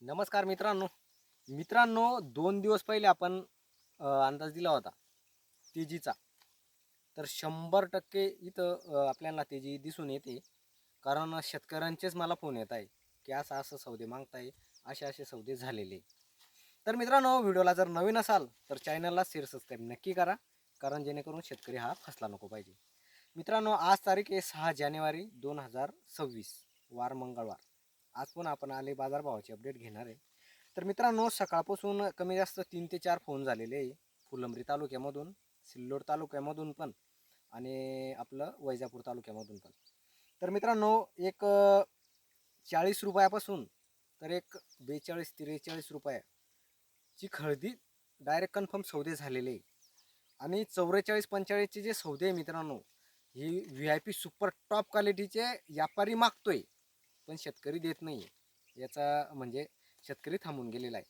नमस्कार मित्रांनो 2 दिवस पहिले आपण अंदाज दिला होता तेजीचा. तर 100% इथं आपल्याला तेजी दिसून येते. कारण शेतकऱ्यांचेच मला फोन येत आहे की असं असं सौदे मागताय, असे असे सौदे झालेले. तर मित्रांनो, व्हिडिओला जर नवीन असाल तर चॅनलला शेअर सबस्क्राईब नक्की करा, कारण जेणेकरून शेतकरी हा फसला नको पाहिजे. मित्रांनो, आज तारीख आहे 6 जानेवारी 2026, वार मंगळवार. आज पण आपण आले बाजारभावाची अपडेट घेणार आहे. तर मित्रांनो, सकाळपासून कमी जास्त 3 ते 4 फोन झालेले आहे. फुलंब्री तालुक्यामधून, सिल्लोड तालुक्यामधून पण आणि आपलं वैजापूर तालुक्यामधून पण. तर मित्रांनो, एक 40 रुपयापासून तर एक 42-43 रुपयाची खरेदी डायरेक्ट कन्फर्म सौदे झालेले आहे. आणि 44-45चे जे सौदे आहे मित्रांनो, ही VIP सुपर टॉप क्वालिटीचे व्यापारी मागतोय, पण शेतकरी देत नाही आहे. याचा म्हणजे शेतकरी थांबून गेलेला आहे.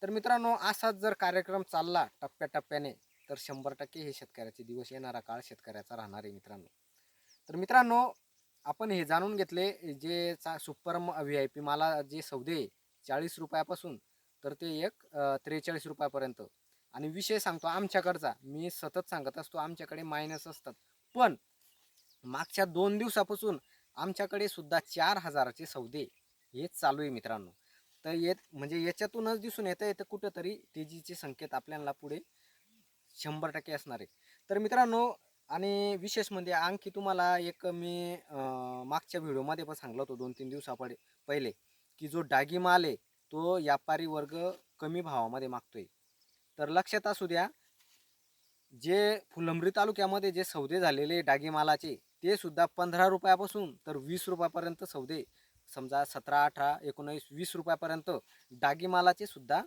तर मित्रांनो, असाच जर कार्यक्रम चालला टप्प्याटप्प्याने तर 100% हे शेतकऱ्याचे दिवस, येणारा काळ शेतकऱ्याचा राहणार आहे मित्रांनो. तर मित्रांनो, आपण हे जाणून घेतले जे सुपर VIP माला जे सौदे 40 रुपयापासून तर ते एक 43 रुपयापर्यंत. आणि विषय सांगतो आमच्याकडचा, मी सतत सांगत असतो आमच्याकडे मायनस असतात, पण मागच्या 2 दिवसापासून आमच्याकडे सुद्धा 4,000चे सौदे हे चालू आहे मित्रांनो. तर म्हणजे याच्यातूनच दिसून येतं कुठंतरी तेजीचे संकेत आपल्याला पुढे 100% असणार आहे. तर मित्रांनो, आणि विशेष म्हणजे आणखी तुम्हाला एक मी मागच्या व्हिडिओमध्ये पण सांगितलं होतं 2-3 पहिले, की जो डागी माल आहे तो व्यापारी वर्ग कमी भावामध्ये मागतोय. तर लक्षात असू द्या, जे फुलंब्री तालुक्यामध्ये जे सौदे झालेले डागी मालाचे ते सुद्धा 15 रुपयापासून तर 20 रुपयापर्यंत सौदे, समजा 17, 18, 19, 20 रुपयापर्यंत डागी मालाचे सुद्धा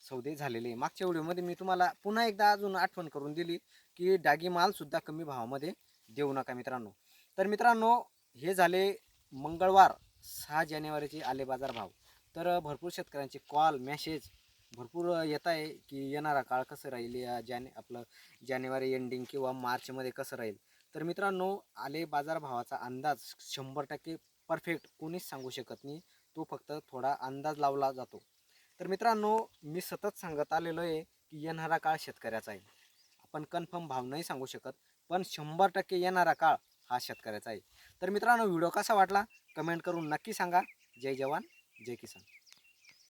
सौदे झालेले. मागच्या व्हिडिओमध्ये मी तुम्हाला पुन्हा एकदा अजून आठवण करून दिली की डागी माल सुद्धा कमी भावामध्ये देऊ नका मित्रांनो. तर मित्रांनो, हे झाले मंगळवार 6 जानेवारीचे आले बाजार भाव. तर भरपूर शेतकऱ्यांचे कॉल मेसेज भरपूर येत आहे की येणारा काळ कसं राहील, या आपलं जानेवारी एंडिंग किंवा मार्चमध्ये कसं राहील. तर मित्रांनो, आले बाजारभावाचा अंदाज 100% परफेक्ट कोणीच सांगू शकत नाही, तो फक्त थोडा अंदाज लावला जातो. तर मित्रांनो, मी सतत सांगत आलेलो आहे की येणारा काळ शेतकऱ्याचा आहे. आपण कन्फर्म भाव नाही सांगू शकत, पण 100% येणारा काळ हा शेतकऱ्याचा आहे. तर मित्रांनो, व्हिडिओ कसा वाटला कमेंट करून नक्की सांगा. जय जवान जय किसान.